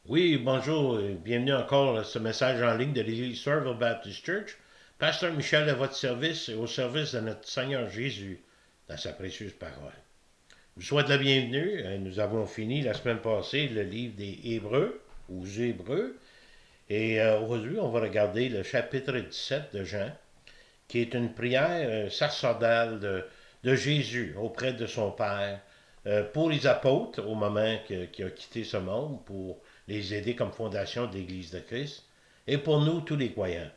Oui, bonjour et bienvenue encore à ce message en ligne de l'Église Sourville Baptist Church. Pasteur Michel à votre service et au service de notre Seigneur Jésus dans sa précieuse parole. Je vous souhaite la bienvenue. Nous avons fini la semaine passée le livre des Hébreux, aux Hébreux, et aujourd'hui on va regarder le chapitre 17 de Jean, qui est une prière sacerdotale de Jésus auprès de son Père pour les apôtres au moment qu'il a quitté ce monde, pour les aider comme fondation de l'Église de Christ, et pour nous, tous les croyants.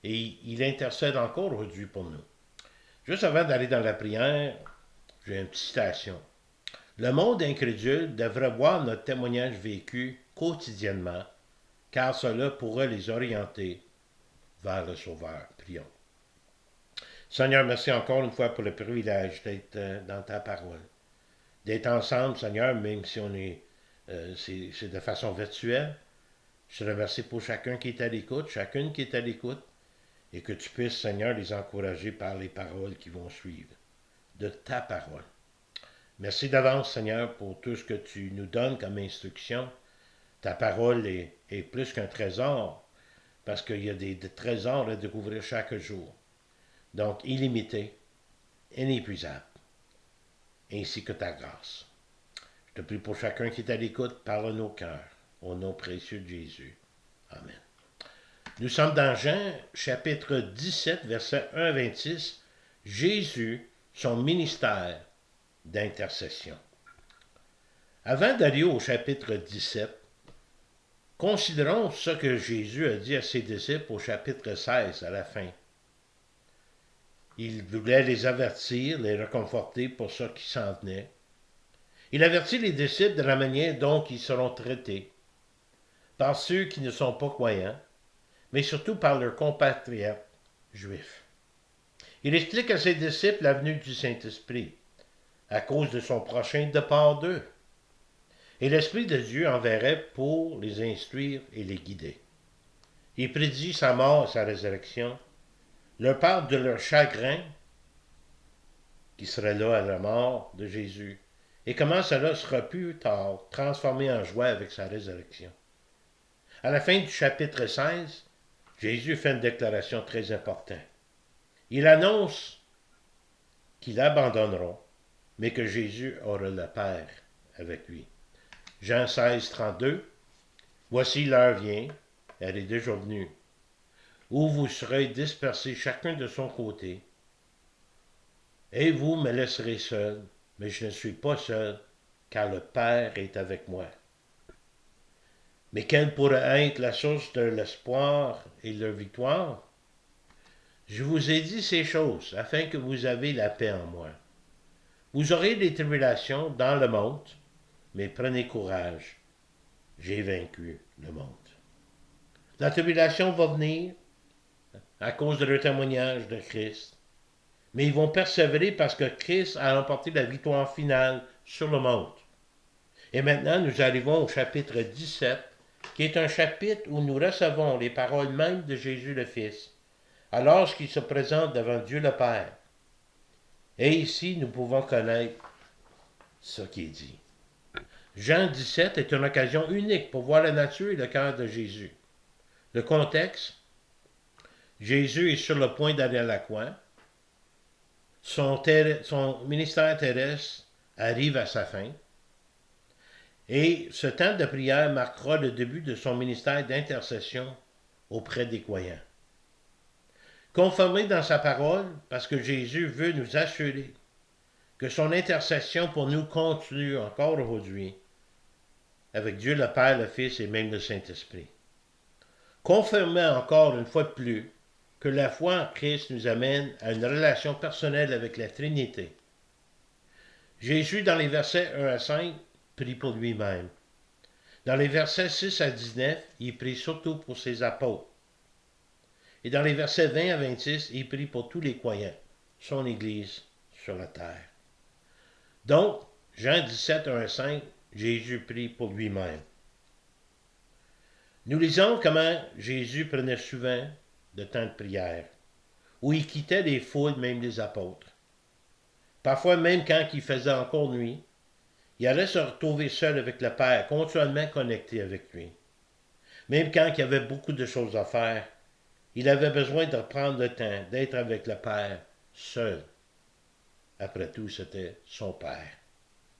Et il intercède encore aujourd'hui pour nous. Juste avant d'aller dans la prière, j'ai une petite citation. Le monde incrédule devrait voir notre témoignage vécu quotidiennement, car cela pourrait les orienter vers le Sauveur. Prions. Seigneur, merci encore une fois pour le privilège d'être dans ta parole. D'être ensemble, Seigneur, même si c'est de façon virtuelle. Je te remercie pour chacun qui est à l'écoute, chacune qui est à l'écoute, et que tu puisses, Seigneur, les encourager par les paroles qui vont suivre, de ta parole. Merci d'avance, Seigneur, pour tout ce que tu nous donnes comme instruction. Ta parole est plus qu'un trésor, parce qu'il y a des trésors à découvrir chaque jour. Donc, illimité, inépuisable, ainsi que ta grâce. Je te prie pour chacun qui est à l'écoute, parle nos cœurs, au nom précieux de Jésus. Amen. Nous sommes dans Jean, chapitre 17, versets 1 à 26. Jésus, son ministère d'intercession. Avant d'aller au chapitre 17, considérons ce que Jésus a dit à ses disciples au chapitre 16, à la fin. Il voulait les avertir, les réconforter pour ce qui s'en venait. Il avertit les disciples de la manière dont ils seront traités par ceux qui ne sont pas croyants, mais surtout par leurs compatriotes juifs. Il explique à ses disciples la venue du Saint-Esprit, à cause de son prochain départ d'eux. Et l'Esprit de Dieu enverrait pour les instruire et les guider. Il prédit sa mort et sa résurrection, leur parle de leur chagrin qui serait là à la mort de Jésus, et comment cela sera plus tard transformé en joie avec sa résurrection. À la fin du chapitre 16, Jésus fait une déclaration très importante. Il annonce qu'ils l'abandonneront, mais que Jésus aura le Père avec lui. Jean 16, 32. Voici l'heure vient, elle est déjà venue, où vous serez dispersés chacun de son côté, et vous me laisserez seul, mais je ne suis pas seul, car le Père est avec moi. Mais quelle pourrait être la source de l'espoir et de leur victoire? Je vous ai dit ces choses, afin que vous ayez la paix en moi. Vous aurez des tribulations dans le monde, mais prenez courage, j'ai vaincu le monde. La tribulation va venir à cause de leur témoignage de Christ, mais ils vont persévérer parce que Christ a remporté la victoire finale sur le monde. Et maintenant, nous arrivons au chapitre 17, qui est un chapitre où nous recevons les paroles mêmes de Jésus le Fils, alors qu'il se présente devant Dieu le Père. Et ici, nous pouvons connaître ce qui est dit. Jean 17 est une occasion unique pour voir la nature et le cœur de Jésus. Le contexte, Jésus est sur le point d'aller à la croix. Son ministère terrestre arrive à sa fin. Et ce temps de prière marquera le début de son ministère d'intercession auprès des croyants. Confirmé dans sa parole, parce que Jésus veut nous assurer que son intercession pour nous continue encore aujourd'hui, avec Dieu le Père, le Fils et même le Saint-Esprit. Confirmant encore une fois de plus que la foi en Christ nous amène à une relation personnelle avec la Trinité. Jésus, dans les versets 1 à 5, prie pour lui-même. Dans les versets 6 à 19, il prie surtout pour ses apôtres. Et dans les versets 20 à 26, il prie pour tous les croyants, son Église sur la terre. Donc, Jean 17, 1 à 5, Jésus prie pour lui-même. Nous lisons comment Jésus prenait souvent de temps de prière, où il quittait les foules, même les apôtres. Parfois, même quand il faisait encore nuit, il allait se retrouver seul avec le Père, continuellement connecté avec lui. Même quand il y avait beaucoup de choses à faire, il avait besoin de prendre le temps d'être avec le Père seul. Après tout, c'était son Père.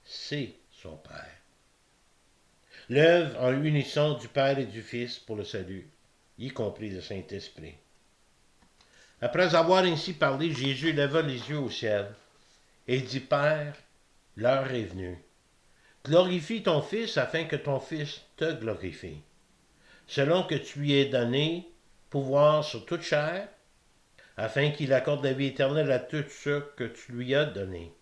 C'est son Père. L'œuvre en unisson du Père et du Fils pour le salut, y compris le Saint-Esprit. Après avoir ainsi parlé, Jésus leva les yeux au ciel et dit, Père, l'heure est venue. Glorifie ton Fils afin que ton Fils te glorifie, selon que tu lui aies donné pouvoir sur toute chair, afin qu'il accorde la vie éternelle à tous ceux que tu lui as donnés.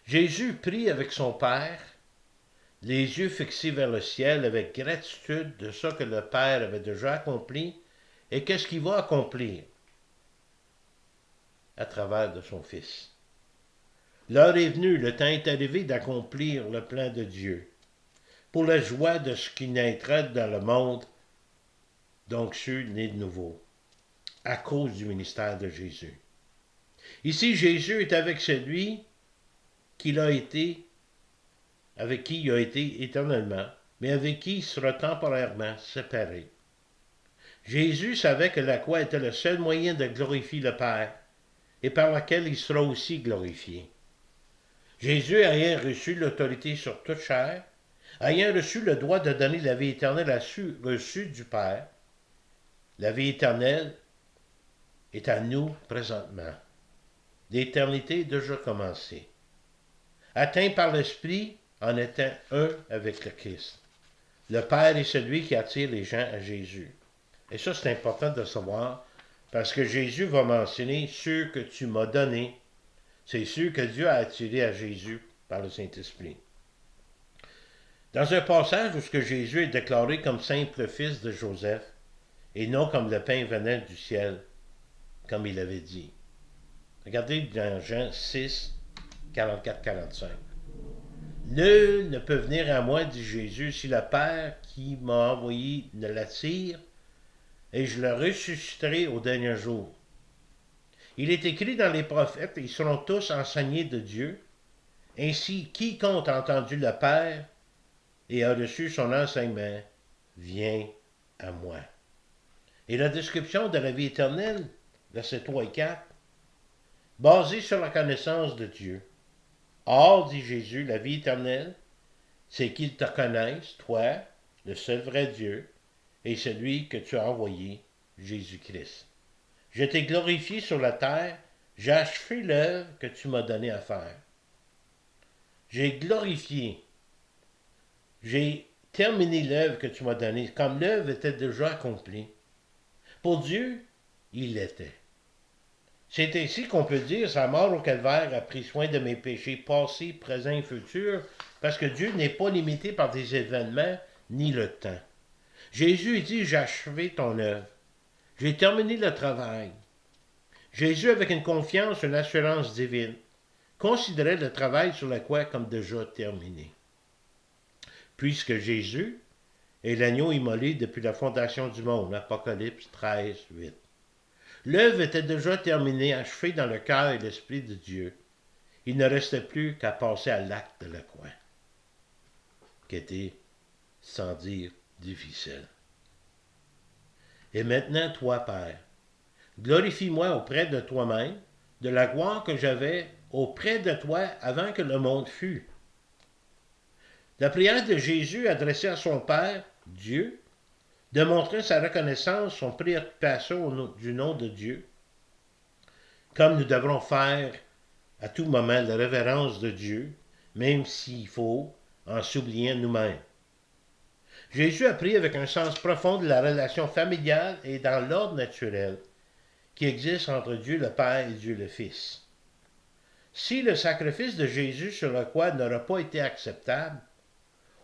Jésus prie avec son Père, les yeux fixés vers le ciel avec gratitude de ce que le Père avait déjà accompli et qu'est-ce qu'il va accomplir à travers de son Fils. L'heure est venue, le temps est arrivé d'accomplir le plan de Dieu, pour la joie de ce qui naîtra dans le monde, donc ceux nés de nouveau, à cause du ministère de Jésus. Ici, Jésus est avec celui qu'il a été, avec qui il a été éternellement, mais avec qui il sera temporairement séparé. Jésus savait que la croix était le seul moyen de glorifier le Père, et par laquelle il sera aussi glorifié. Jésus ayant reçu l'autorité sur toute chair, ayant reçu le droit de donner la vie éternelle reçue du Père, la vie éternelle est à nous présentement. L'éternité est déjà commencée. Atteint par l'Esprit en étant un avec le Christ. Le Père est celui qui attire les gens à Jésus. Et ça, c'est important de savoir, parce que Jésus va mentionner ceux que tu m'as donnés. C'est ceux que Dieu a attirés à Jésus par le Saint-Esprit. Dans un passage où Jésus est déclaré comme simple fils de Joseph, et non comme le pain venant du ciel, comme il avait dit. Regardez dans Jean 6, 44-45. Nul ne peut venir à moi, dit Jésus, si le Père qui m'a envoyé ne l'attire, et je le ressusciterai au dernier jour. Il est écrit dans les prophètes, ils seront tous enseignés de Dieu. Ainsi, quiconque a entendu le Père et a reçu son enseignement, vient à moi. Et la description de la vie éternelle, versets 3 et 4, basée sur la connaissance de Dieu. Or, dit Jésus, la vie éternelle, c'est qu'ils te connaissent, toi, le seul vrai Dieu, et celui que tu as envoyé, Jésus-Christ. Je t'ai glorifié sur la terre, j'ai achevé l'œuvre que tu m'as donnée à faire. J'ai glorifié, j'ai terminé l'œuvre que tu m'as donnée, comme l'œuvre était déjà accomplie. Pour Dieu, il l'était. C'est ainsi qu'on peut dire, sa mort au calvaire a pris soin de mes péchés passés, présents et futurs, parce que Dieu n'est pas limité par des événements ni le temps. Jésus dit, j'ai achevé ton œuvre. J'ai terminé le travail. Jésus, avec une confiance, une assurance divine, considérait le travail sur la croix comme déjà terminé. Puisque Jésus est l'agneau immolé depuis la fondation du monde, Apocalypse 13, 8. L'œuvre était déjà terminée, achevée dans le cœur et l'esprit de Dieu. Il ne restait plus qu'à passer à l'acte de la croix, qui était, sans dire, difficile. Et maintenant, toi, Père, glorifie-moi auprès de toi-même, de la gloire que j'avais auprès de toi avant que le monde fût. La prière de Jésus adressée à son Père, Dieu, de montrer sa reconnaissance, son préoccupation du nom de Dieu, comme nous devrons faire à tout moment la révérence de Dieu, même s'il faut en s'oubliant nous-mêmes. Jésus a prié avec un sens profond de la relation familiale et dans l'ordre naturel qui existe entre Dieu le Père et Dieu le Fils. Si le sacrifice de Jésus sur la croix n'aura pas été acceptable,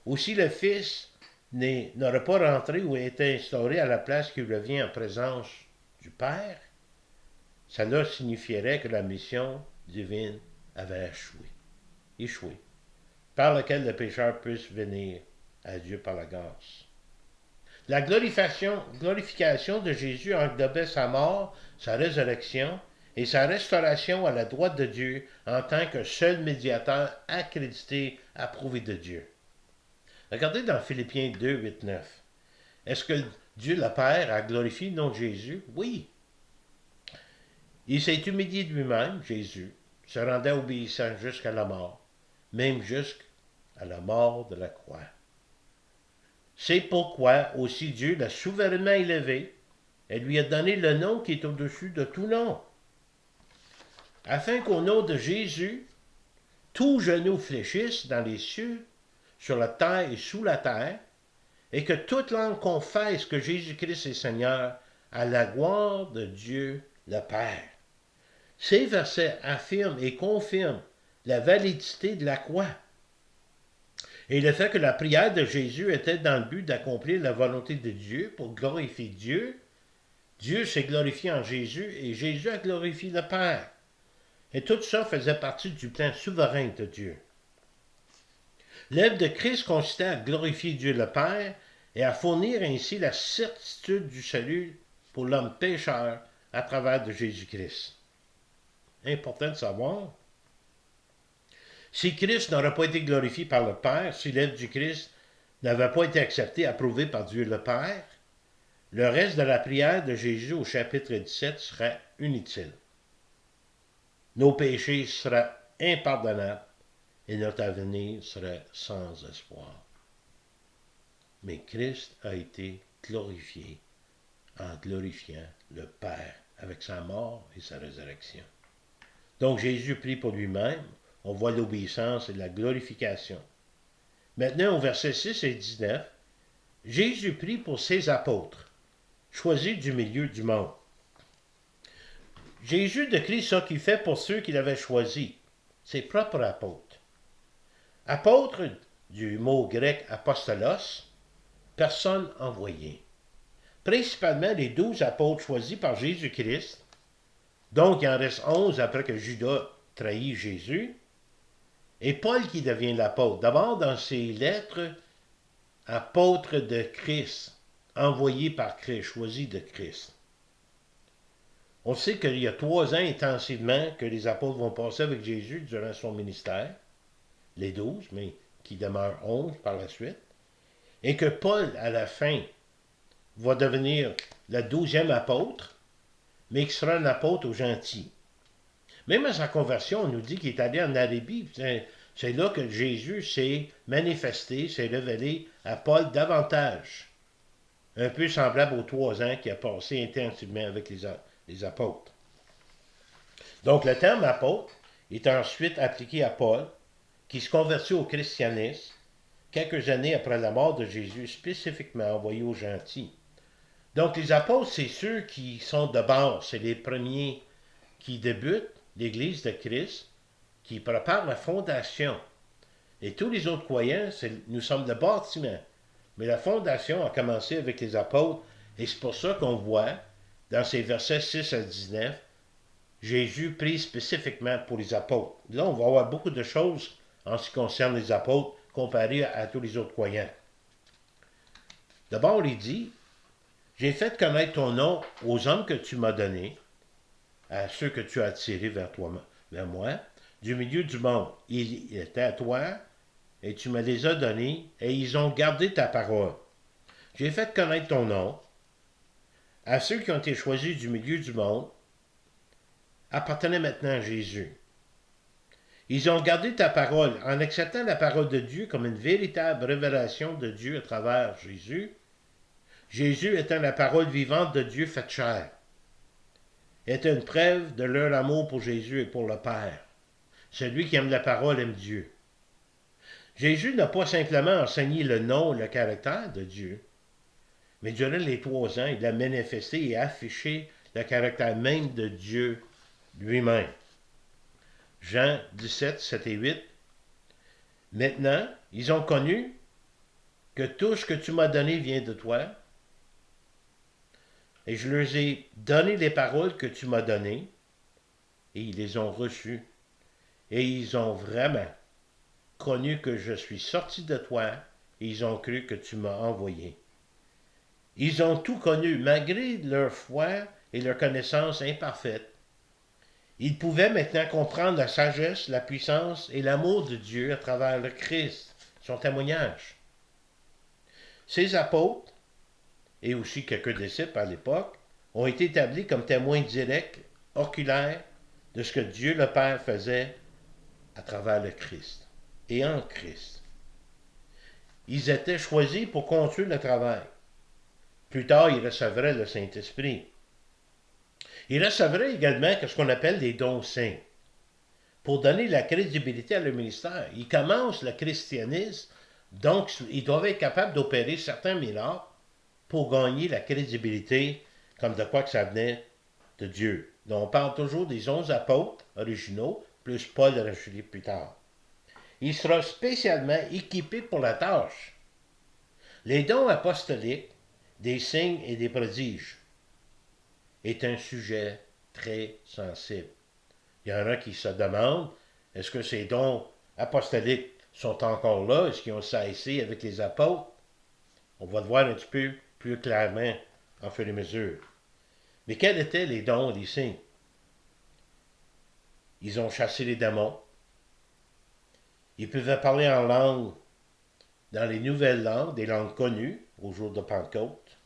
ou si le Fils n'aurait pas rentré ou été instauré à la place qui revient en présence du Père, cela signifierait que la mission divine avait échoué, par laquelle le pécheur puisse venir à Dieu par la grâce. La glorification de Jésus englobait sa mort, sa résurrection et sa restauration à la droite de Dieu en tant que seul médiateur accrédité, approuvé de Dieu. Regardez dans Philippiens 2, 8, 9. Est-ce que Dieu le Père a glorifié le nom de Jésus? Oui. Il s'est humilié de lui-même, Jésus, se rendant obéissant jusqu'à la mort, même jusqu'à la mort de la croix. C'est pourquoi aussi Dieu l'a souverainement élevé et lui a donné le nom qui est au-dessus de tout nom, afin qu'au nom de Jésus, tout genou fléchisse dans les cieux, sur la terre et sous la terre, et que toute langue confesse que Jésus-Christ est Seigneur, à la gloire de Dieu le Père. Ces versets affirment et confirment la validité de la croix et le fait que la prière de Jésus était dans le but d'accomplir la volonté de Dieu pour glorifier Dieu. Dieu s'est glorifié en Jésus et Jésus a glorifié le Père. Et tout ça faisait partie du plan souverain de Dieu. L'œuvre de Christ consistait à glorifier Dieu le Père et à fournir ainsi la certitude du salut pour l'homme pécheur à travers de Jésus-Christ. Important de savoir. Si Christ n'aurait pas été glorifié par le Père, si l'œuvre du Christ n'avait pas été acceptée, approuvée par Dieu le Père, le reste de la prière de Jésus au chapitre 17 serait inutile. Nos péchés seraient impardonnables et notre avenir serait sans espoir. Mais Christ a été glorifié en glorifiant le Père avec sa mort et sa résurrection. Donc Jésus prie pour lui-même, on voit l'obéissance et la glorification. Maintenant, au verset 6 et 19, Jésus prie pour ses apôtres, choisis du milieu du monde. Jésus décrit ce qu'il fait pour ceux qu'il avait choisis, ses propres apôtres. Apôtre, du mot grec apostolos, personne envoyée. Principalement les 12 apôtres choisis par Jésus-Christ. Donc, il en reste 11 après que Judas trahit Jésus. Et Paul qui devient l'apôtre. D'abord, dans ses lettres, apôtre de Christ, envoyé par Christ, choisi de Christ. On sait qu'il y a 3 ans intensivement que les apôtres vont passer avec Jésus durant son ministère. Les 12, mais qui demeurent 11 par la suite. Et que Paul, à la fin, va devenir le 12e apôtre, mais qui sera un apôtre aux gentils. Même à sa conversion, on nous dit qu'il est allé en Arabie. C'est là que Jésus s'est manifesté, s'est révélé à Paul davantage. Un peu semblable aux 3 ans qu'il a passé intensivement avec les apôtres. Donc le terme apôtre est ensuite appliqué à Paul, qui se convertit au christianisme quelques années après la mort de Jésus, spécifiquement envoyé aux gentils. Donc les apôtres, c'est ceux qui sont de base, c'est les premiers qui débutent l'Église de Christ, qui préparent la fondation. Et tous les autres croyants, nous sommes le bâtiment. Mais la fondation a commencé avec les apôtres, et c'est pour ça qu'on voit, dans ces versets 6 à 19, Jésus prie spécifiquement pour les apôtres. Là, on va avoir beaucoup de choses en ce qui concerne les apôtres, comparé à tous les autres croyants. D'abord, il dit, « J'ai fait connaître ton nom aux hommes que tu m'as donnés, à ceux que tu as attirés vers moi, du milieu du monde. Ils étaient à toi, et tu me les as donnés, et ils ont gardé ta parole. J'ai fait connaître ton nom à ceux qui ont été choisis du milieu du monde, appartenait maintenant à Jésus. Ils ont gardé ta parole en acceptant la parole de Dieu comme une véritable révélation de Dieu à travers Jésus. Jésus étant la parole vivante de Dieu faite chair, était une preuve de leur amour pour Jésus et pour le Père. Celui qui aime la parole aime Dieu. Jésus n'a pas simplement enseigné le nom et le caractère de Dieu, mais durant les 3 ans, il a manifesté et affiché le caractère même de Dieu lui-même. Jean 17, 7 et 8. Maintenant, ils ont connu que tout ce que tu m'as donné vient de toi, et je leur ai donné les paroles que tu m'as données, et ils les ont reçues, et ils ont vraiment connu que je suis sorti de toi, et ils ont cru que tu m'as envoyé. Ils ont tout connu, malgré leur foi et leur connaissance imparfaite. Ils pouvaient maintenant comprendre la sagesse, la puissance et l'amour de Dieu à travers le Christ, son témoignage. Ces apôtres, et aussi quelques disciples à l'époque, ont été établis comme témoins directs, oculaires, de ce que Dieu le Père faisait à travers le Christ et en Christ. Ils étaient choisis pour construire le travail. Plus tard, ils recevraient le Saint-Esprit. Ils recevraient également ce qu'on appelle des dons saints. Pour donner la crédibilité à leur ministère, ils commencent le christianisme, donc ils doivent être capables d'opérer certains miracles pour gagner la crédibilité, comme de quoi que ça venait de Dieu. Donc on parle toujours des 11 apôtres originaux, plus Paul rajouté plus tard. Il sera spécialement équipé pour la tâche. Les dons apostoliques, des signes et des prodiges, est un sujet très sensible. Il y en a qui se demandent, est-ce que ces dons apostoliques sont encore là? Est-ce qu'ils ont cessé avec les apôtres? On va le voir un petit peu plus clairement en fur et à mesure. Mais quels étaient les dons et les signes? Ils ont chassé les démons. Ils pouvaient parler en langue, dans les nouvelles langues, des langues connues au jour de Pentecôte,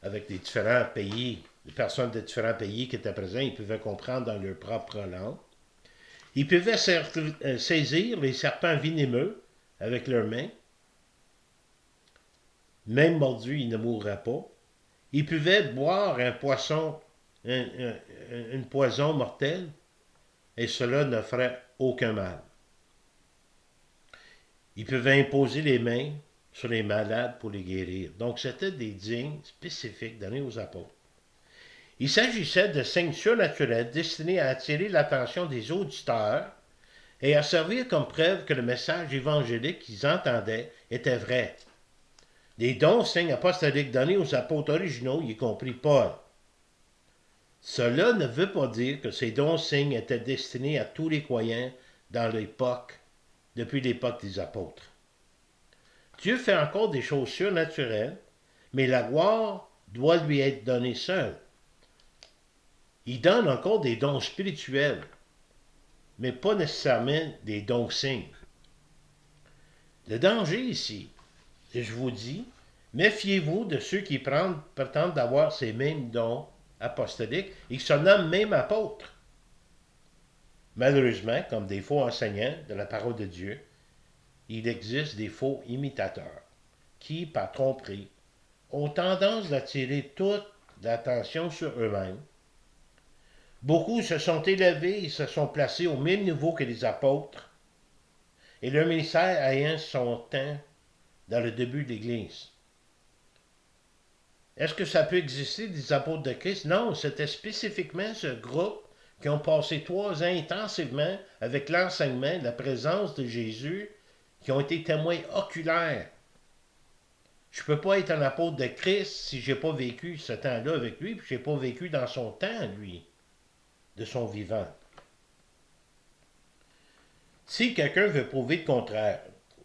avec des différents pays, des personnes de différents pays qui étaient présents, ils pouvaient comprendre dans leur propre langue. Ils pouvaient saisir les serpents venimeux avec leurs mains. Même mordu, ils ne mourraient pas. Ils pouvaient boire un poisson, une poison mortelle, et cela ne ferait aucun mal. Ils pouvaient imposer les mains sur les malades pour les guérir. Donc, c'était des dignes spécifiques donnés aux apôtres. Il s'agissait de signes surnaturels destinés à attirer l'attention des auditeurs et à servir comme preuve que le message évangélique qu'ils entendaient était vrai. Les dons signes apostoliques donnés aux apôtres originaux, y compris Paul. Cela ne veut pas dire que ces dons signes étaient destinés à tous les croyants dans l'époque, depuis l'époque des apôtres. Dieu fait encore des choses surnaturelles, mais la gloire doit lui être donnée seule. Il donne encore des dons spirituels, mais pas nécessairement des dons signes. Le danger ici, et je vous dis, méfiez-vous de ceux qui prétendent avoir ces mêmes dons apostoliques et qui se nomment même apôtres. Malheureusement, comme des faux enseignants de la parole de Dieu, il existe des faux imitateurs qui, par tromperie, ont tendance d'attirer toute l'attention sur eux-mêmes. Beaucoup se sont élevés et se sont placés au même niveau que les apôtres, et leur ministère ayant son temps dans le début de l'Église. Est-ce que ça peut exister des apôtres de Christ? Non, c'était spécifiquement ce groupe qui ont passé 3 ans intensivement avec l'enseignement, la présence de Jésus, qui ont été témoins oculaires. Je ne peux pas être un apôtre de Christ si je n'ai pas vécu ce temps-là avec lui, puis je n'ai pas vécu dans son temps, lui, de son vivant. Si quelqu'un veut prouver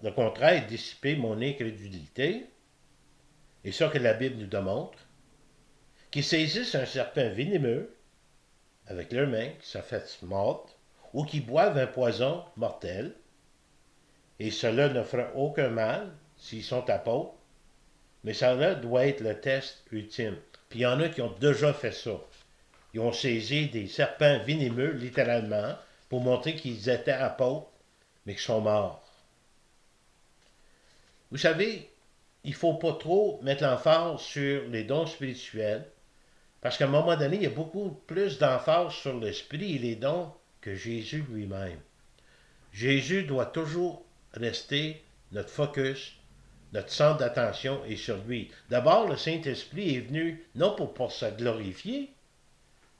le contraire et dissiper mon incrédulité, et ça que la Bible nous démontre, qu'ils saisissent un serpent venimeux avec leurs mains, qui se fait mordre, ou qu'ils boivent un poison mortel, et cela ne fera aucun mal s'ils sont apôtres, mais ça doit être le test ultime. Puis il y en a qui ont déjà fait ça. Ils ont saisi des serpents venimeux, littéralement, pour montrer qu'ils étaient apôtres, mais qu'ils sont morts. Vous savez, il ne faut pas trop mettre l'emphase sur les dons spirituels, parce qu'à un moment donné, il y a beaucoup plus d'emphase sur l'esprit et les dons que Jésus lui-même. Jésus doit toujours rester notre focus, notre centre d'attention est sur lui. D'abord, le Saint-Esprit est venu non pour se glorifier,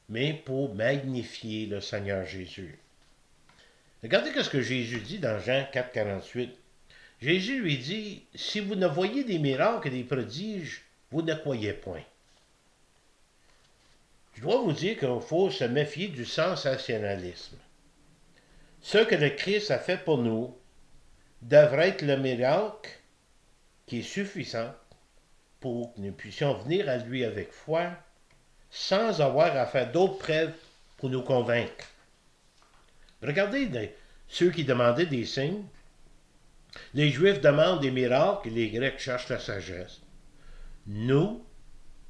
mais pour magnifier le Seigneur Jésus. Regardez ce que Jésus dit dans Jean 4, 48. Jésus lui dit, « Si vous ne voyez des miracles et des prodiges, vous ne croyez point. » Je dois vous dire qu'il faut se méfier du sensationnalisme. Ce que le Christ a fait pour nous devrait être le miracle qui est suffisant pour que nous puissions venir à lui avec foi sans avoir à faire d'autres preuves pour nous convaincre. Regardez ceux qui demandaient des signes. Les Juifs demandent des miracles et les Grecs cherchent la sagesse. Nous,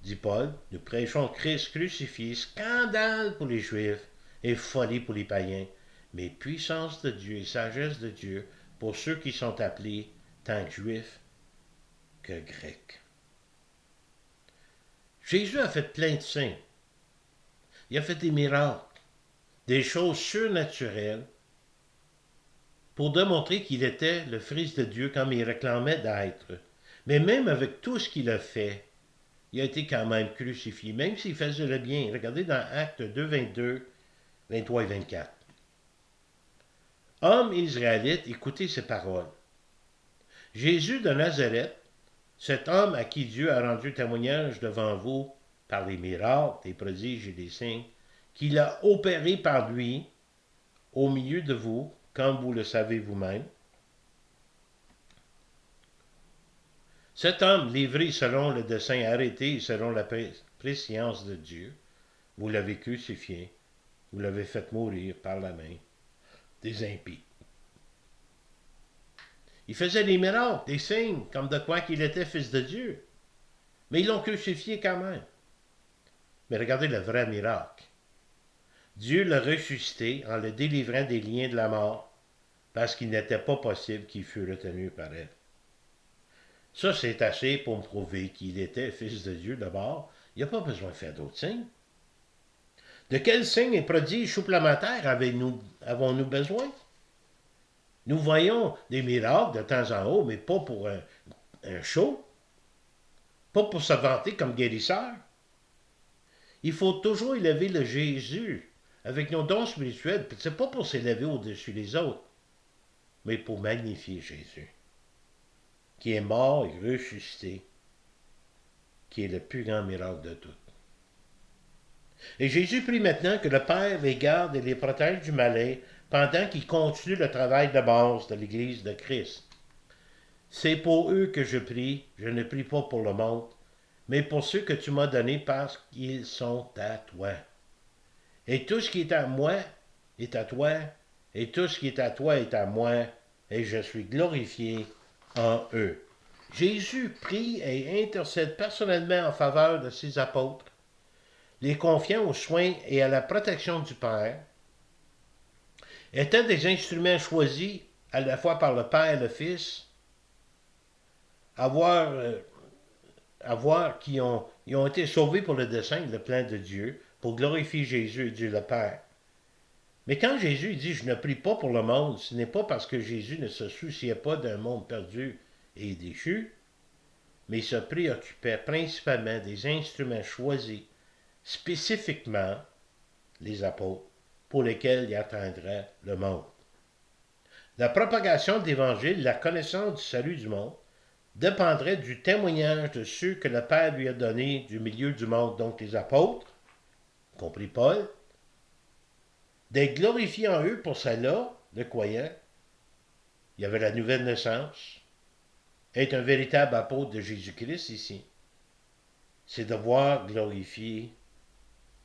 dit Paul, nous prêchons Christ crucifié, scandale pour les Juifs et folie pour les païens, mais puissance de Dieu et sagesse de Dieu pour ceux qui sont appelés tant Juifs que Grecs. Jésus a fait plein de signes. Il a fait des miracles, des choses surnaturelles pour démontrer qu'il était le Fils de Dieu comme il réclamait d'être. Mais même avec tout ce qu'il a fait, il a été quand même crucifié, même s'il faisait le bien. Regardez dans Actes 2, 22, 23 et 24. Hommes israélites, écoutez ces paroles. Jésus de Nazareth, cet homme à qui Dieu a rendu témoignage devant vous par les miracles, les prodiges et les signes, qu'il a opérés par lui au milieu de vous, comme vous le savez vous-même. Cet homme, livré selon le dessein arrêté et selon la préscience de Dieu, vous l'avez crucifié, vous l'avez fait mourir par la main des impies. Il faisait des miracles, des signes, comme de quoi qu'il était fils de Dieu. Mais ils l'ont crucifié quand même. Mais regardez le vrai miracle. Dieu l'a ressuscité en le délivrant des liens de la mort, parce qu'il n'était pas possible qu'il fût retenu par elle. Ça, c'est assez pour me prouver qu'il était fils de Dieu d'abord. Il n'y a pas besoin de faire d'autres signes. De quels signes et prodiges supplémentaires avons-nous besoin? Nous voyons des miracles de temps en haut, mais pas pour un show, pas pour se vanter comme guérisseur. Il faut toujours élever le Jésus avec nos dons spirituels. Ce n'est pas pour s'élever au-dessus des autres, mais pour magnifier Jésus, qui est mort et ressuscité, qui est le plus grand miracle de tous. Et Jésus prie maintenant que le Père les garde et les protège du malin pendant qu'ils continuent le travail de base de l'Église de Christ. C'est pour eux que je prie, je ne prie pas pour le monde, mais pour ceux que tu m'as donnés parce qu'ils sont à toi. Et tout ce qui est à moi est à toi, et tout ce qui est à toi est à moi, et je suis glorifié en eux. Jésus prie et intercède personnellement en faveur de ses apôtres, les confiant aux soins et à la protection du Père, étant des instruments choisis à la fois par le Père et le Fils, ils ont été sauvés pour le dessein et le plan de Dieu, pour glorifier Jésus et Dieu le Père. Mais quand Jésus dit « Je ne prie pas pour le monde », ce n'est pas parce que Jésus ne se souciait pas d'un monde perdu et déchu, mais il se préoccupait principalement des instruments choisis, spécifiquement les apôtres, pour lesquels il atteindrait le monde. La propagation de l'Évangile, la connaissance du salut du monde, dépendrait du témoignage de ceux que le Père lui a donnés du milieu du monde, donc les apôtres, compris Paul, d'être glorifié en eux pour cela, le croyant. Il y avait la nouvelle naissance. Être un véritable apôtre de Jésus-Christ ici, c'est de voir glorifié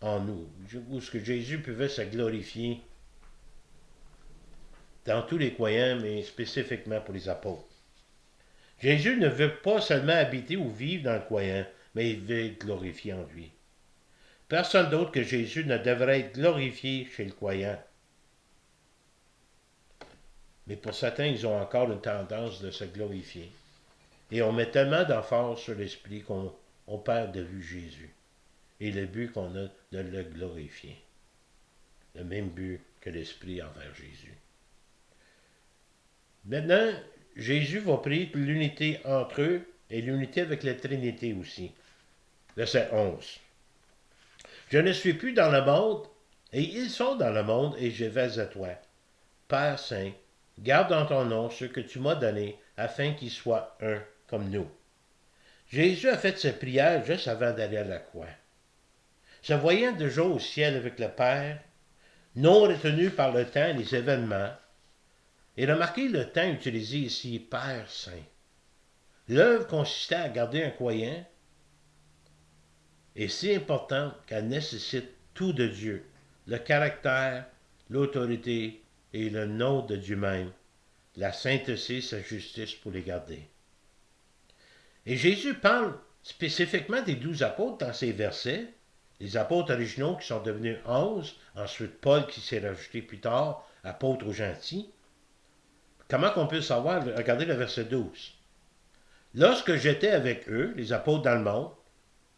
en nous. Où ce que Jésus pouvait se glorifier dans tous les croyants, mais spécifiquement pour les apôtres. Jésus ne veut pas seulement habiter ou vivre dans le croyant, mais il veut être glorifié en lui. Personne d'autre que Jésus ne devrait être glorifié chez le croyant. Mais pour certains, ils ont encore une tendance de se glorifier. Et on met tellement d'emphase sur l'esprit qu'on perd de vue Jésus. Et le but qu'on a de le glorifier. Le même but que l'esprit envers Jésus. Maintenant, Jésus va prier pour l'unité entre eux et l'unité avec la Trinité aussi. Verset 11. Je ne suis plus dans le monde, et ils sont dans le monde, et je vais à toi. Père Saint, garde en ton nom ceux que tu m'as donnés, afin qu'ils soient un comme nous. Jésus a fait cette prière juste avant d'aller à la croix. Se voyant déjà au ciel avec le Père, non retenu par le temps et les événements, et remarquez le temps utilisé ici, Père Saint. L'œuvre consistait à garder un croyant, et si importante qu'elle nécessite tout de Dieu, le caractère, l'autorité et le nom de Dieu même, la sainteté, sa justice pour les garder. Et Jésus parle spécifiquement des 12 apôtres dans ces versets, les apôtres originaux qui sont devenus 11, ensuite Paul qui s'est rajouté plus tard, apôtre aux gentils. Comment qu'on peut savoir? Regardez le verset 12. Lorsque j'étais avec eux, les apôtres dans le monde,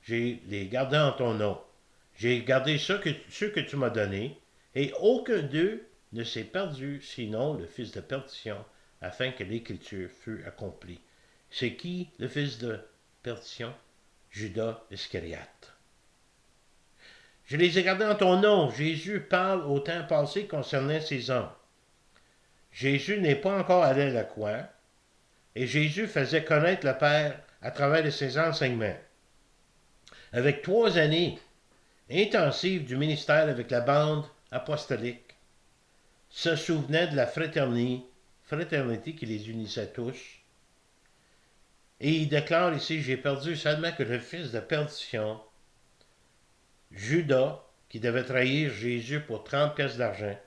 j'ai les gardés en ton nom. J'ai gardé ceux que tu m'as donnés, et aucun d'eux ne s'est perdu, sinon le fils de perdition, afin que l'écriture fût accomplie. C'est qui le fils de perdition? Judas Iscariote. Je les ai gardés en ton nom. Jésus parle au temps passé concernant ces hommes. Jésus n'est pas encore allé à la croix, et Jésus faisait connaître le Père à travers ses enseignements. Avec 3 années intensives du ministère avec la bande apostolique, se souvenant de la fraternité qui les unissait tous. Et il déclare ici, j'ai perdu seulement que le fils de perdition, Judas, qui devait trahir Jésus pour 30 pièces d'argent.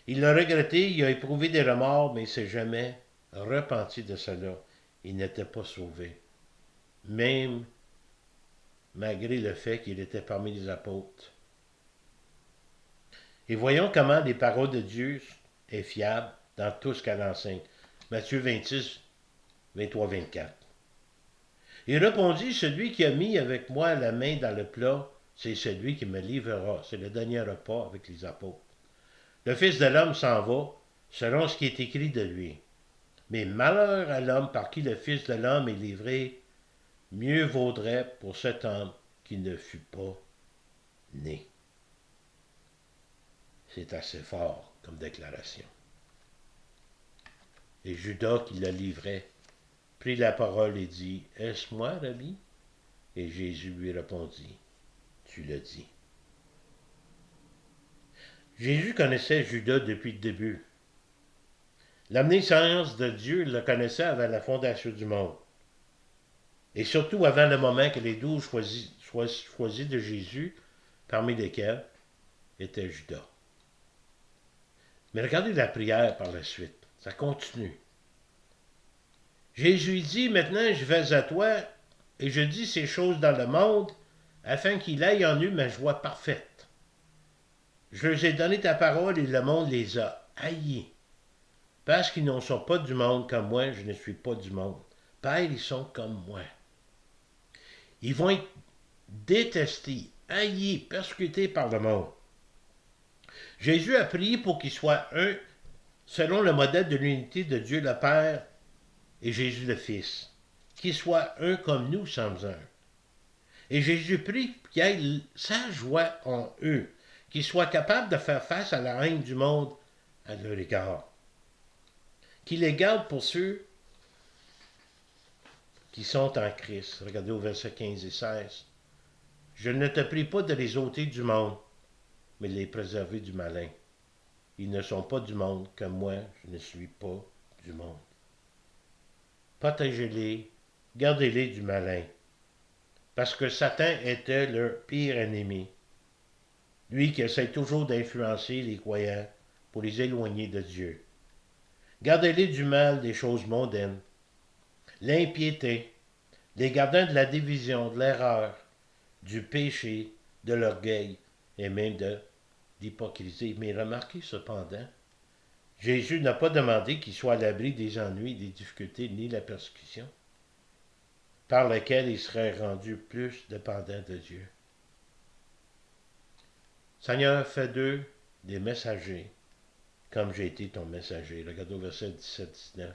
Il l'a regretté, il a éprouvé des remords, mais il ne s'est jamais repenti de cela. Il n'était pas sauvé. Même malgré le fait qu'il était parmi les apôtres. Et voyons comment les paroles de Dieu est fiable dans tout ce qu'elle enseigne. Matthieu 26, 23, 24. Il répondit, celui qui a mis avec moi la main dans le plat, c'est celui qui me livrera. C'est le dernier repas avec les apôtres. Le Fils de l'homme s'en va, selon ce qui est écrit de lui. Mais malheur à l'homme par qui le Fils de l'homme est livré, mieux vaudrait pour cet homme qui ne fût pas né. C'est assez fort comme déclaration. Et Judas qui le livrait prit la parole et dit, est-ce moi, Rabbi? Et Jésus lui répondit, tu le dis. Jésus connaissait Judas depuis le début. L'omniscience de Dieu le connaissait avant la fondation du monde. Et surtout avant le moment que les 12 choisis de Jésus, parmi lesquels était Judas. Mais regardez la prière par la suite. Ça continue. Jésus dit, maintenant je vais à toi et je dis ces choses dans le monde afin qu'il aille en eux ma joie parfaite. Je leur ai donné ta parole et le monde les a haïs. Parce qu'ils ne sont pas du monde comme moi, je ne suis pas du monde. Père, ils sont comme moi. Ils vont être détestés, haïs, persécutés par le monde. Jésus a prié pour qu'ils soient un, selon le modèle de l'unité de Dieu le Père et Jésus le Fils. Qu'ils soient un comme nous sommes un. Et Jésus prie qu'il y ait sa joie en eux, qu'ils soient capables de faire face à la haine du monde à leur égard. Qu'il les garde pour ceux qui sont en Christ. Regardez au verset 15 et 16. Je ne te prie pas de les ôter du monde, mais de les préserver du malin. Ils ne sont pas du monde, comme moi, je ne suis pas du monde. Protégez-les, gardez-les du malin, parce que Satan était leur pire ennemi. Lui qui essaie toujours d'influencer les croyants pour les éloigner de Dieu. Gardez-les du mal des choses mondaines, l'impiété, les gardants de la division, de l'erreur, du péché, de l'orgueil et même de l'hypocrisie. Mais remarquez cependant, Jésus n'a pas demandé qu'ils soient à l'abri des ennuis, des difficultés, ni la persécution, par lesquelles ils seraient rendus plus dépendants de Dieu. Seigneur, fais d'eux des messagers, comme j'ai été ton messager. Regardez au verset 17-19.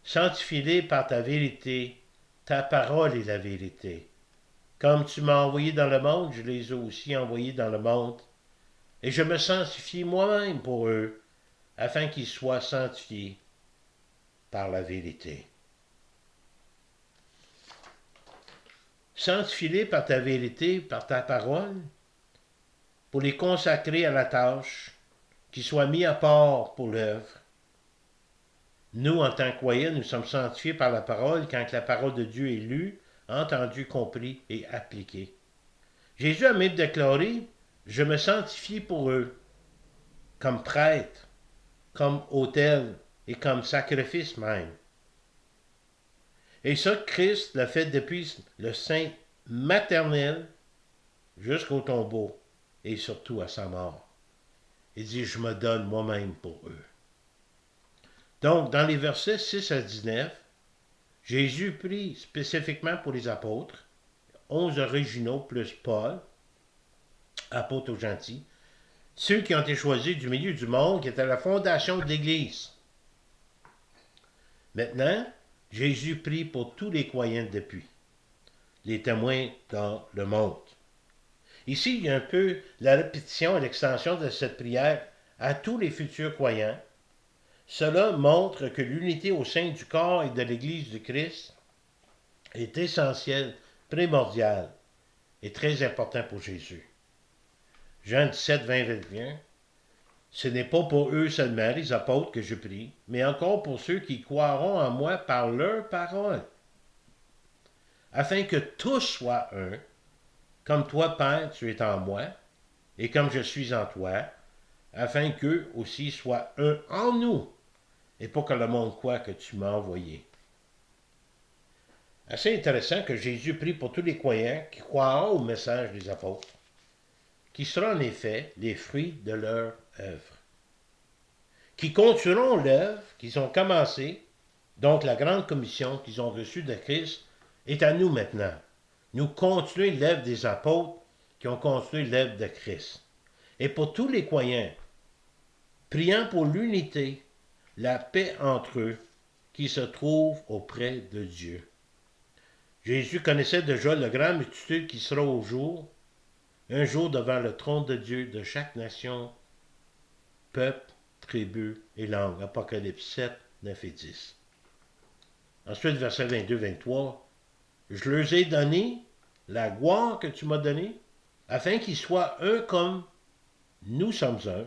Sanctifie-les par ta vérité, ta parole est la vérité. Comme tu m'as envoyé dans le monde, je les ai aussi envoyés dans le monde, et je me sanctifie moi-même pour eux, afin qu'ils soient sanctifiés par la vérité. Sanctifie-les par ta vérité, par ta parole, pour les consacrer à la tâche, qu'ils soient mis à part pour l'œuvre. Nous, en tant que croyants, nous sommes sanctifiés par la parole quand la parole de Dieu est lue, entendue, comprise et appliquée. Jésus a même déclaré je me sanctifie pour eux, comme prêtre, comme autel et comme sacrifice même. Et ça, Christ l'a fait depuis le sein maternel jusqu'au tombeau et surtout à sa mort. Il dit, je me donne moi-même pour eux. Donc, dans les versets 6 à 19, Jésus prie spécifiquement pour les apôtres, 11 originaux plus Paul, apôtre aux gentils, ceux qui ont été choisis du milieu du monde, qui étaient la fondation de l'Église. Maintenant, Jésus prie pour tous les croyants depuis, les témoins dans le monde. Ici, il y a un peu la répétition et l'extension de cette prière à tous les futurs croyants. Cela montre que l'unité au sein du corps et de l'Église du Christ est essentielle, primordiale et très importante pour Jésus. Jean 17, 20, 21. Ce n'est pas pour eux seulement, les apôtres, que je prie, mais encore pour ceux qui croiront en moi par leur parole, afin que tous soient un, comme toi, Père, tu es en moi, et comme je suis en toi, afin qu'eux aussi soient un en nous, et pour que le monde croie que tu m'as envoyé. Assez intéressant que Jésus prie pour tous les croyants qui croiront au message des apôtres, qui sera en effet les fruits de leur œuvre, qui continueront l'œuvre qu'ils ont commencée, donc la grande commission qu'ils ont reçue de Christ, est à nous maintenant. Nous continuons l'œuvre des apôtres qui ont continué l'œuvre de Christ. Et pour tous les croyants, priant pour l'unité, la paix entre eux, qui se trouve auprès de Dieu. Jésus connaissait déjà la grande multitude qui sera un jour devant le trône de Dieu de chaque nation, peuple, tribu et langue. Apocalypse 7, 9 et 10. Ensuite, verset 22-23. Je leur ai donné la gloire que tu m'as donnée, afin qu'ils soient un comme nous sommes un,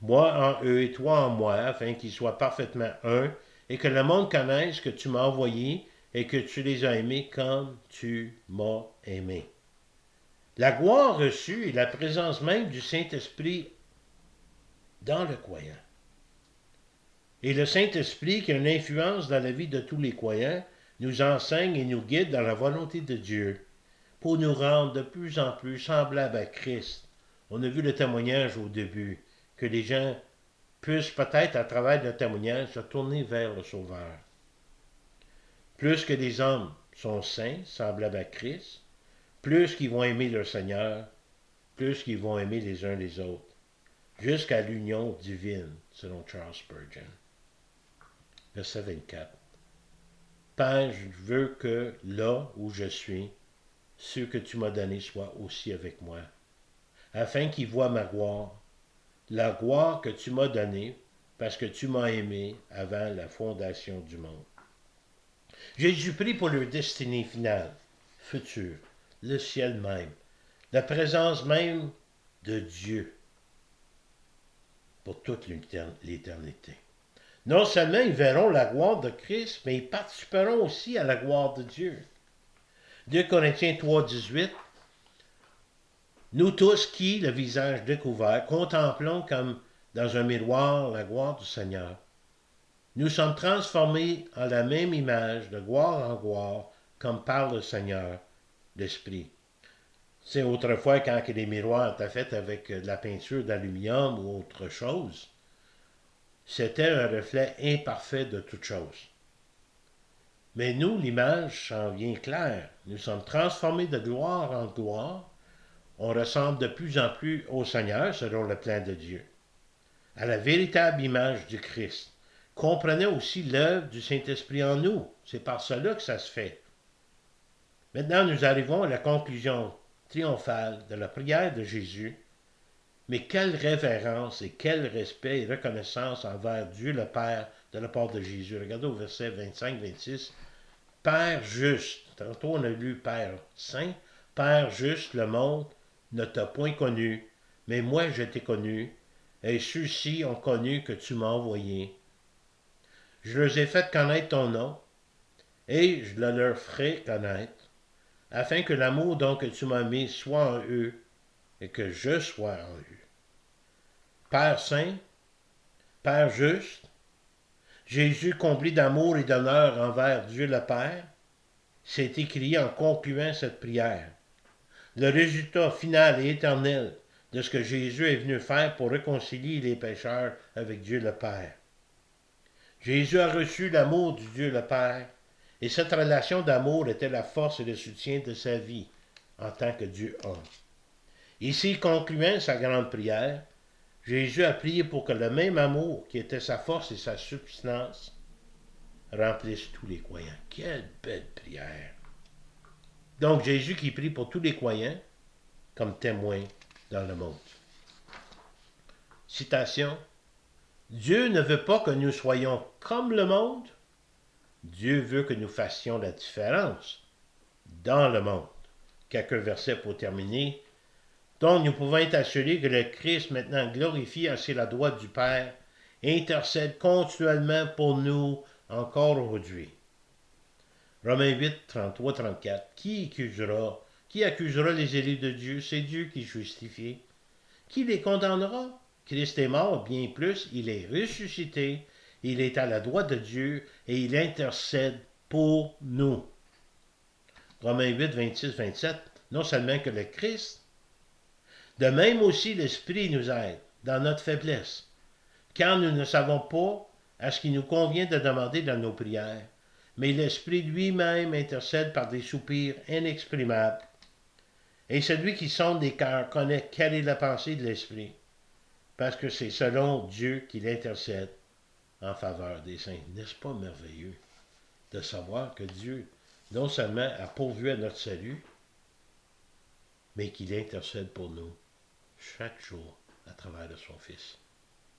moi en eux et toi en moi, afin qu'ils soient parfaitement un, et que le monde connaisse que tu m'as envoyé et que tu les as aimés comme tu m'as aimé. La gloire reçue est la présence même du Saint-Esprit dans le croyant. Et le Saint-Esprit, qui a une influence dans la vie de tous les croyants, nous enseigne et nous guide dans la volonté de Dieu pour nous rendre de plus en plus semblables à Christ. On a vu le témoignage au début, que les gens puissent peut-être, à travers le témoignage, se tourner vers le Sauveur. Plus que les hommes sont saints, semblables à Christ, plus qu'ils vont aimer leur Seigneur, plus qu'ils vont aimer les uns les autres, jusqu'à l'union divine, selon Charles Spurgeon. Verset 24. Père, je veux que là où je suis, ceux que tu m'as donnés soient aussi avec moi, afin qu'ils voient ma gloire, la gloire que tu m'as donnée, parce que tu m'as aimé avant la fondation du monde. Jésus prie pour leur destinée finale, future, le ciel même, la présence même de Dieu pour toute l'éternité. Non seulement ils verront la gloire de Christ, mais ils participeront aussi à la gloire de Dieu. 2 Corinthiens 3, 18. Nous tous qui, le visage découvert, contemplons comme dans un miroir la gloire du Seigneur, nous sommes transformés en la même image, de gloire en gloire, comme par le Seigneur, l'Esprit. C'est autrefois quand les miroirs étaient faits avec de la peinture d'aluminium ou autre chose, c'était un reflet imparfait de toute chose. Mais nous, l'image s'en vient claire. Nous sommes transformés de gloire en gloire. On ressemble de plus en plus au Seigneur, selon le plan de Dieu, à la véritable image du Christ. Comprenez aussi l'œuvre du Saint-Esprit en nous. C'est par cela que ça se fait. Maintenant, nous arrivons à la conclusion triomphale de la prière de Jésus. Mais quelle révérence et quel respect et reconnaissance envers Dieu le Père de la part de Jésus. Regardez au verset 25-26. Père juste. Tantôt on a lu Père saint. Père juste, le monde ne t'a point connu, mais moi je t'ai connu, et ceux-ci ont connu que tu m'as envoyé. Je leur ai fait connaître ton nom, et je le leur ferai connaître, afin que l'amour dont que tu m'as mis soit en eux, et que je sois en eux. Père saint, Père juste, Jésus comblé d'amour et d'honneur envers Dieu le Père, s'est écrié en concluant cette prière. Le résultat final et éternel de ce que Jésus est venu faire pour réconcilier les pécheurs avec Dieu le Père. Jésus a reçu l'amour du Dieu le Père, et cette relation d'amour était la force et le soutien de sa vie en tant que Dieu homme. Ici, concluant sa grande prière, Jésus a prié pour que le même amour qui était sa force et sa substance remplisse tous les croyants. Quelle belle prière! Donc Jésus qui prie pour tous les croyants comme témoins dans le monde. Citation. Dieu ne veut pas que nous soyons comme le monde. Dieu veut que nous fassions la différence dans le monde. Quelques versets pour terminer. Donc nous pouvons être assurés que le Christ, maintenant glorifié assis à la droite du Père, intercède continuellement pour nous encore aujourd'hui. Romains 8, 33-34. Qui accusera les élus de Dieu? C'est Dieu qui justifie. Qui les condamnera? Christ est mort, bien plus, il est ressuscité, il est à la droite de Dieu et il intercède pour nous. Romains 8, 26-27. Non seulement que le Christ, de même aussi l'Esprit nous aide dans notre faiblesse, car nous ne savons pas à ce qui nous convient de demander dans nos prières, mais l'Esprit lui-même intercède par des soupirs inexprimables. Et celui qui sonde les cœurs connaît quelle est la pensée de l'Esprit, parce que c'est selon Dieu qu'il intercède en faveur des saints. N'est-ce pas merveilleux de savoir que Dieu non seulement a pourvu à notre salut, mais qu'il intercède pour nous chaque jour à travers de son Fils.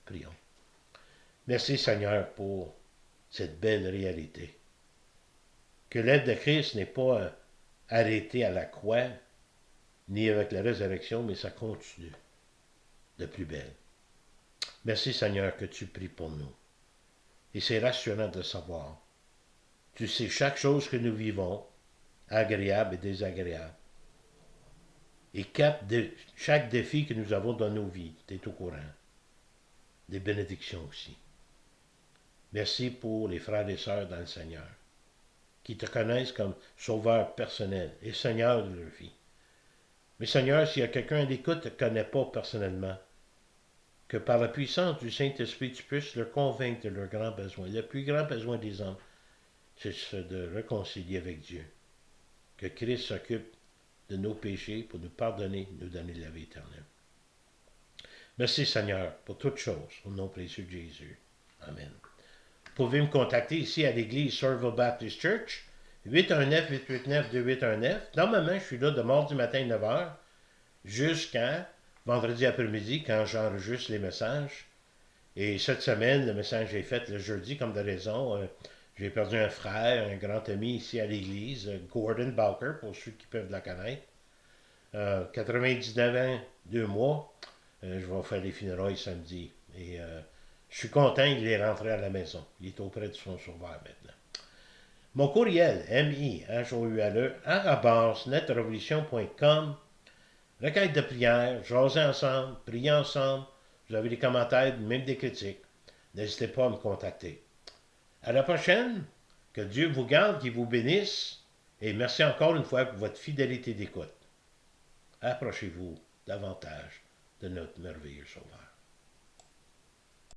Prions. Merci Seigneur pour cette belle réalité. Que l'œuvre de Christ n'est pas arrêtée à la croix, ni avec la résurrection, mais ça continue de plus belle. Merci Seigneur que tu pries pour nous. Et c'est rassurant de savoir. Tu sais chaque chose que nous vivons, agréable et désagréable. Et chaque défi que nous avons dans nos vies, tu es au courant. Des bénédictions aussi. Merci pour les frères et sœurs dans le Seigneur, qui te connaissent comme sauveur personnel et Seigneur de leur vie. Mais Seigneur, s'il y a quelqu'un à l'écoute qui ne te connaît pas personnellement, que par la puissance du Saint-Esprit, tu puisses leur convaincre de leurs grands besoins. Le plus grand besoin des hommes, c'est de réconcilier avec Dieu. Que Christ s'occupe de nos péchés pour nous pardonner, nous donner la vie éternelle. Merci Seigneur pour toutes choses, au nom précieux de Jésus. Amen. Vous pouvez me contacter ici à l'église Somerville Baptist Church, 819-889-2819. Normalement, je suis là de mardi matin 9h jusqu'à vendredi après-midi quand j'enregistre les messages. Et cette semaine, le message est fait le jeudi comme de raison. J'ai perdu un frère, un grand ami ici à l'église, Gordon Bowker, pour ceux qui peuvent la connaître. 99 ans, 2 mois. Je vais faire les funérailles samedi. Et je suis content, il est rentré à la maison. Il est auprès de son sauveur maintenant. Mon courriel, mihoule, @netrevolution.com. Requête de prière, jaser ensemble, prier ensemble. Vous avez des commentaires, même des critiques. N'hésitez pas à me contacter. À la prochaine. Que Dieu vous garde, qu'il vous bénisse. Et merci encore une fois pour votre fidélité d'écoute. Approchez-vous davantage de notre merveilleux Sauveur.